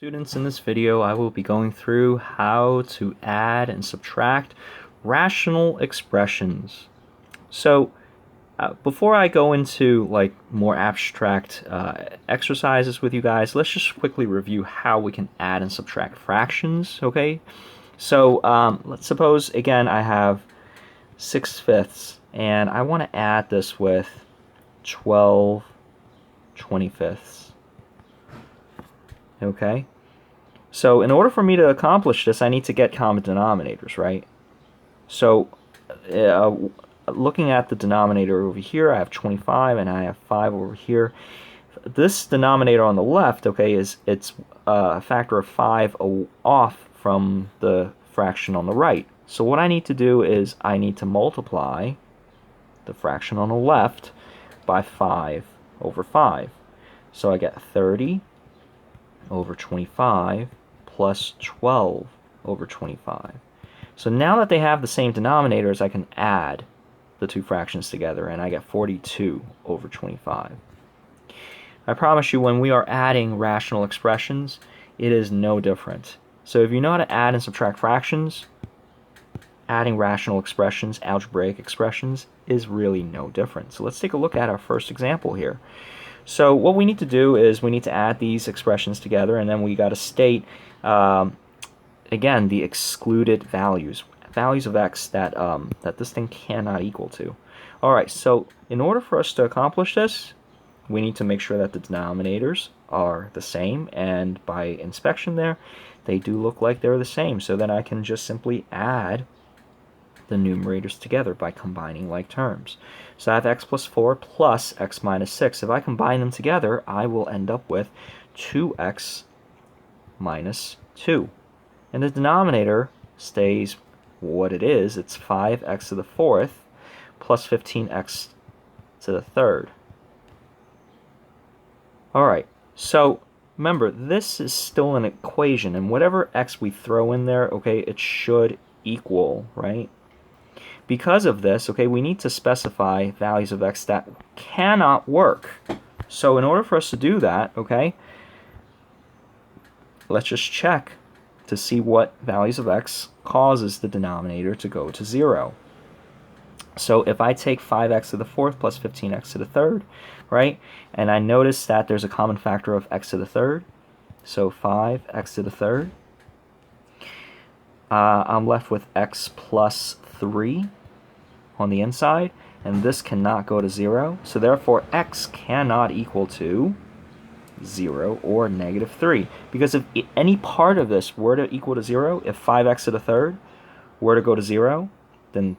Students, in this video I will be going through how to add and subtract rational expressions. So before I go into more abstract exercises with you guys, let's just quickly review how we can add and subtract fractions, okay? So let's suppose, again, I have 6/5 and I want to add this with 12/25. Okay? So in order for me to accomplish this, I need to get common denominators, right? So looking at the denominator over here, I have 25 and I have 5 over here. This denominator on the left, okay, it's a factor of 5 off from the fraction on the right. So what I need to do is I need to multiply the fraction on the left by 5 over 5. So I get 30 over 25 plus 12 over 25. So now that they have the same denominators, I can add the two fractions together, and I get 42 over 25. I promise you, when we are adding rational expressions, it is no different. So if you know how to add and subtract fractions, adding rational expressions, algebraic expressions, is really no different. So let's take a look at our first example here. So what we need to do is we need to add these expressions together, and then we got to state, again, the excluded values of x that this thing cannot equal to. Alright, so in order for us to accomplish this, we need to make sure that the denominators are the same, and by inspection there, they do look like they're the same, so then I can just simply add the numerators together by combining like terms. So I have x plus 4 plus x minus 6. If I combine them together, I will end up with 2x minus 2. And the denominator stays what it is. It's 5x to the 4th plus 15x to the 3rd. Alright, so remember, this is still an equation, and whatever x we throw in there, okay, it should equal, right? Because of this, okay, we need to specify values of x that cannot work. So in order for us to do that, okay, let's just check to see what values of x causes the denominator to go to 0. So if I take 5x to the 4th plus 15x to the 3rd, right, and I notice that there's a common factor of x to the 3rd, so 5x to the 3rd, I'm left with x plus 3 on the inside, and this cannot go to 0, so therefore x cannot equal to 0 or negative 3, because if any part of this were to equal to 0, if 5x to the 3rd were to go to 0, then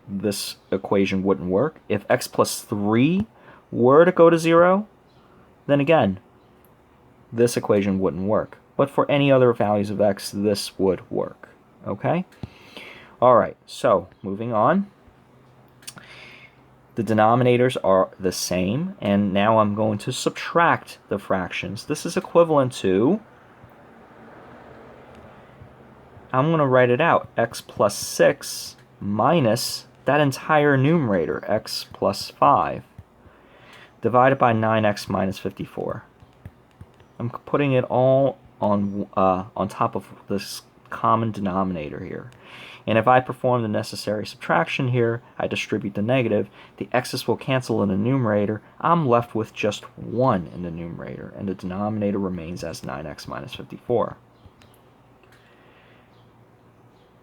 this equation wouldn't work. If x plus 3 were to go to 0, then again, this equation wouldn't work. But for any other values of x, this would work. Okay? Alright, so moving on. The denominators are the same, and now I'm going to subtract the fractions. This is equivalent to, I'm going to write it out, x plus 6 minus that entire numerator, x plus 5, divided by 9x minus 54. I'm putting it all on top of this common denominator here. And if I perform the necessary subtraction here, I distribute the negative, the x's will cancel in the numerator, I'm left with just 1 in the numerator, and the denominator remains as 9x minus 54.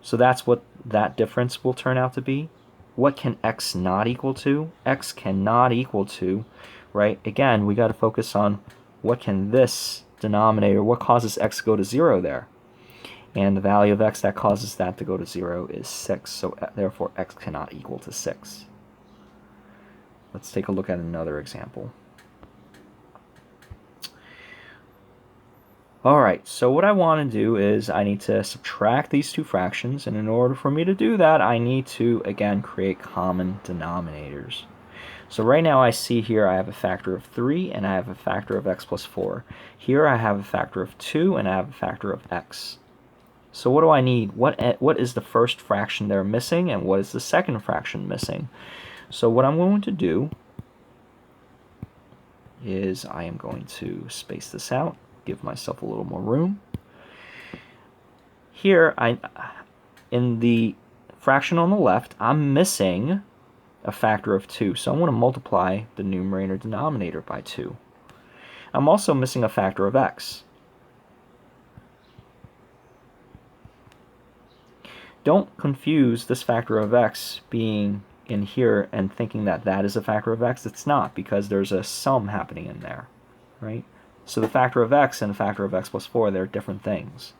So that's what that difference will turn out to be. What can x not equal to? X cannot equal to, right? Again, we got to focus on what can this denominator, what causes x to go to 0 there? And the value of x that causes that to go to 0 is 6, so therefore x cannot equal to 6. Let's take a look at another example. Alright, so what I want to do is I need to subtract these two fractions, and in order for me to do that, I need to, again, create common denominators. So right now I see here I have a factor of 3 and I have a factor of x plus 4. Here I have a factor of 2 and I have a factor of x. So what do I need? What is the first fraction they're missing, and what is the second fraction missing? So what I'm going to do is I am going to space this out, give myself a little more room. Here, in the fraction on the left, I'm missing a factor of 2, so I'm going to multiply the numerator denominator by 2. I'm also missing a factor of x. Don't confuse this factor of x being in here and thinking that that is a factor of x. It's not, because there's a sum happening in there, right? So the factor of x and the factor of x plus 4, they're different things.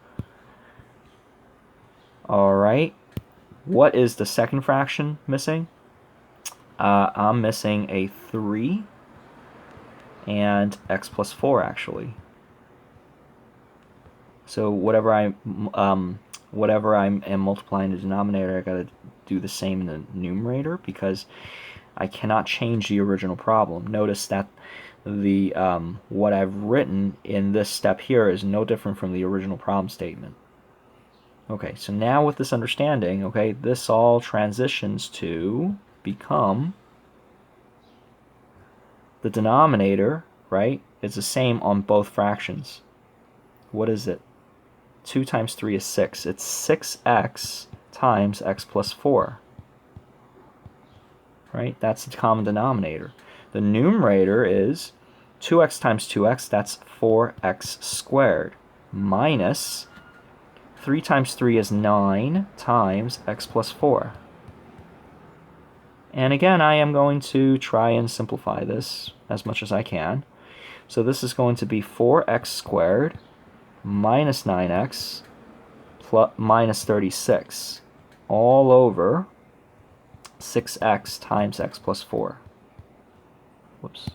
All right, what is the second fraction missing? I'm missing a 3 and x plus 4, actually. So whatever I am multiplying the denominator, I got to do the same in the numerator, because I cannot change the original problem. Notice that the what I've written in this step here is no different from the original problem statement. Okay, so now with this understanding, okay, this all transitions to become the denominator, right? It's the same on both fractions. What is it? 2 times 3 is 6. It's 6x times x plus 4. Right? That's the common denominator. The numerator is 2x times 2x, that's 4x squared, minus 3 times 3 is 9 times x plus 4. And again, I am going to try and simplify this as much as I can. So this is going to be 4x squared minus 9x plus minus 36 all over 6x times x plus 4. Whoops.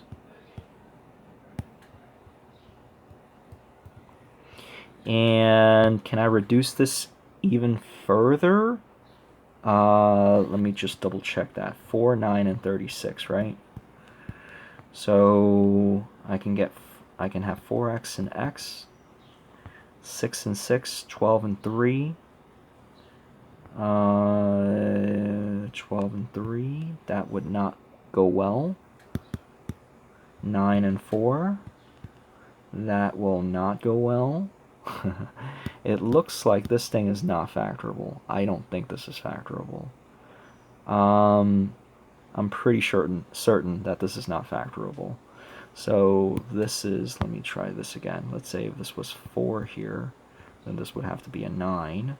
And can I reduce this even further? Let me just double check that. 4, 9, and 36, right? So I can have 4x and x, 6 and 6, 12 and 3, 12 and 3, that would not go well. 9 and 4, that will not go well. It looks like this thing is not factorable. I don't think this is factorable. I'm pretty certain that this is not factorable. So this is, let me try this again. Let's say if this was 4 here, then this would have to be a 9.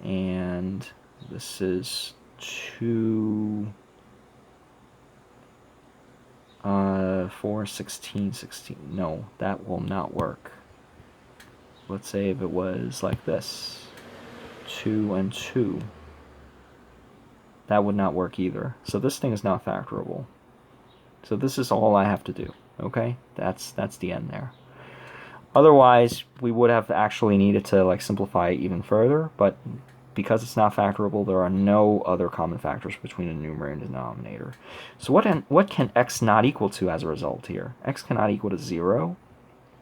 And this is 2, 4, 16, 16. No, that will not work. Let's say if it was like this, 2 and 2. That would not work either. So this thing is not factorable. So this is all I have to do. Okay? That's the end there. Otherwise, we would have actually needed to like simplify it even further, but because it's not factorable, there are no other common factors between the numerator and denominator. So what can x not equal to as a result here? X cannot equal to 0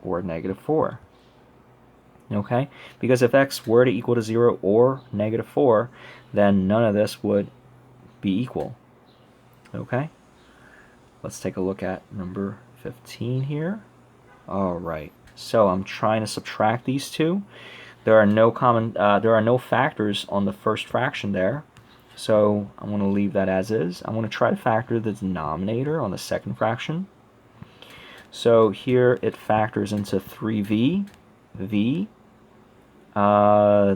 or negative 4. Okay? Because if x were to equal to 0 or negative 4, then none of this would be equal. Okay? Let's take a look at number 15 here. Alright, so I'm trying to subtract these two. There are no factors on the first fraction there, so I'm going to leave that as is. I'm going to try to factor the denominator on the second fraction. So here it factors into 3v.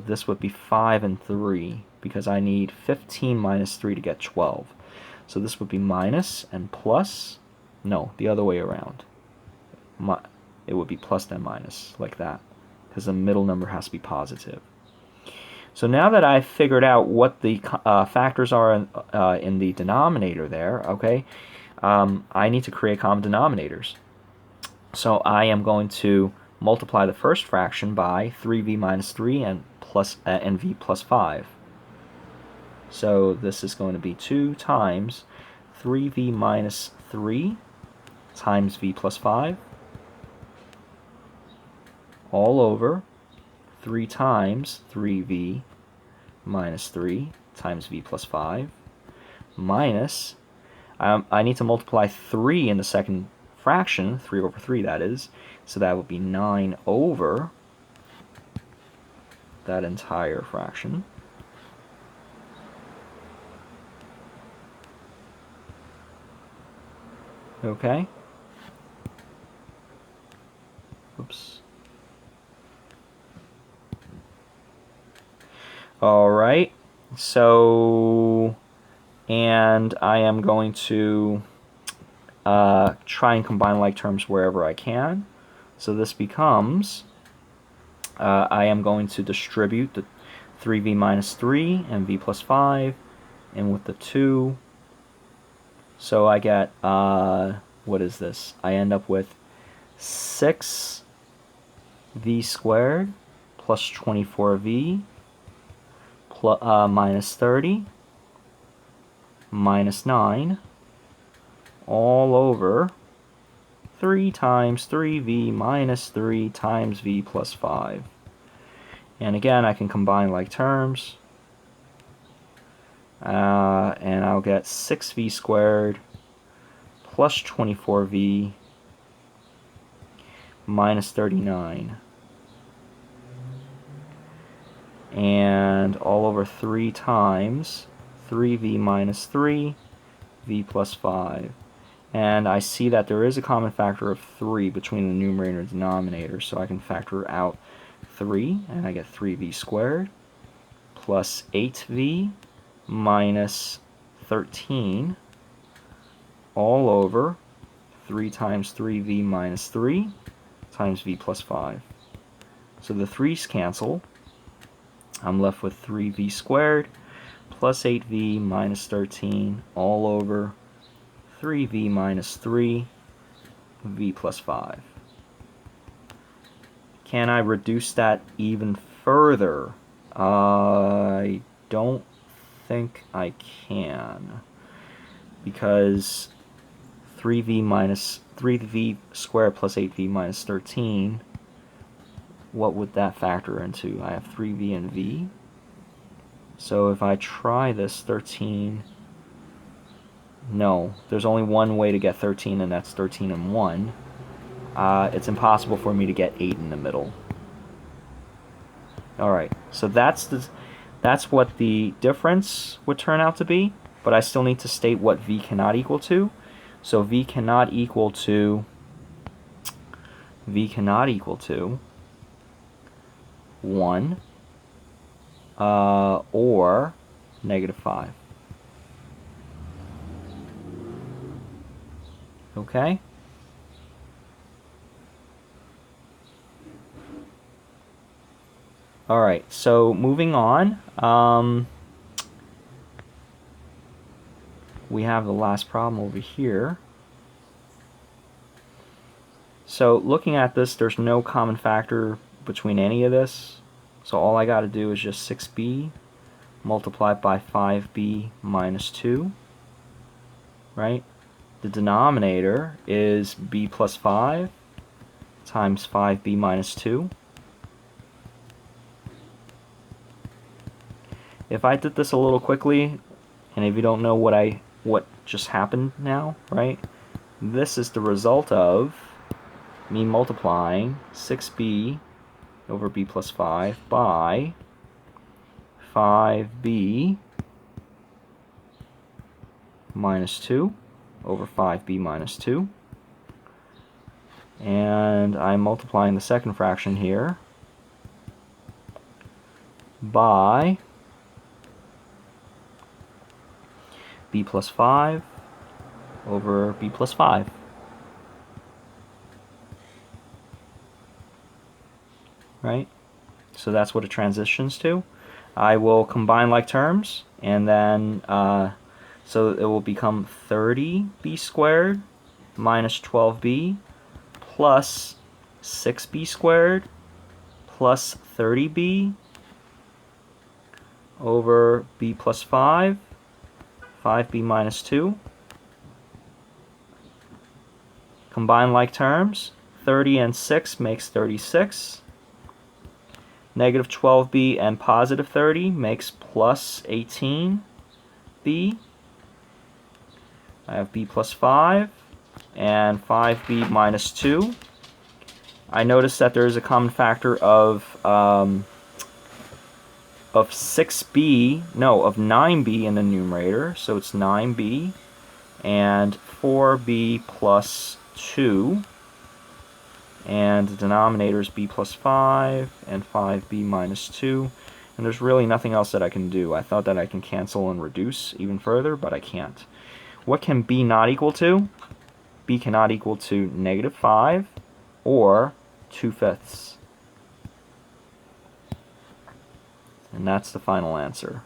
This would be 5 and 3, because I need 15 minus 3 to get 12. So this would be minus and plus. No, the other way around. It would be plus then minus, like that, because the middle number has to be positive. So now that I've figured out what the factors are in the denominator there, okay, I need to create common denominators. So I am going to multiply the first fraction by 3v minus 3 and v plus 5. So this is going to be 2 times 3v minus 3 times v plus 5 all over 3 times 3v minus 3 times v plus 5 minus, I need to multiply 3 in the second fraction, 3 over 3 that is, so that would be 9 over that entire fraction. Okay. Oops. All right. So, and I am going to try and combine like terms wherever I can. So this becomes, I am going to distribute the 3v minus 3 and v plus 5, and with the 2, so I get, what is this? I end up with 6v squared plus 24v minus 30 minus 9 all over 3 times 3v minus 3 times v plus 5. And again, I can combine like terms. And I'll get 6v squared plus 24v minus 39. And all over 3 times 3v minus 3, v plus 5. And I see that there is a common factor of 3 between the numerator and denominator, so I can factor out 3, and I get 3v squared plus 8v minus 13 all over 3 times 3v minus 3 times v plus 5. So the 3's cancel. I'm left with 3v squared plus 8v minus 13 all over 3v minus 3 v plus 5. Can I reduce that even further? I don't think I can, because 3v squared plus 8v minus 13, what would that factor into? I have 3v and v. So if I try this, 13, no, there's only one way to get 13, and that's 13 and 1. It's impossible for me to get 8 in the middle. Alright, so that's what the difference would turn out to be, but I still need to state what v cannot equal to. So v cannot equal to 1 or negative 5. Okay? Alright, so moving on, we have the last problem over here. So looking at this, there's no common factor between any of this. So all I got to do is just 6b multiplied by 5b minus 2, right? The denominator is b plus 5 times 5b minus 2. If I did this a little quickly, and if you don't know what just happened now, right? This is the result of me multiplying 6b over b plus 5 by 5b minus 2 over 5b minus 2. And I'm multiplying the second fraction here by b plus 5 over b plus 5. Right? So that's what it transitions to. I will combine like terms, and then so it will become 30b squared minus 12b plus 6b squared plus 30b over b plus 5, 5b minus 2. Combine like terms. 30 and 6 makes 36. Negative 12b and positive 30 makes plus 18b. I have b plus 5 and 5b minus 2. I notice that there is a common factor of 9b in the numerator, so it's 9b, and 4b plus 2, and the denominator is b plus 5, and 5b minus 2, and there's really nothing else that I can do. I thought that I can cancel and reduce even further, but I can't. What can b not equal to? B cannot equal to -5 or 2/5. And that's the final answer.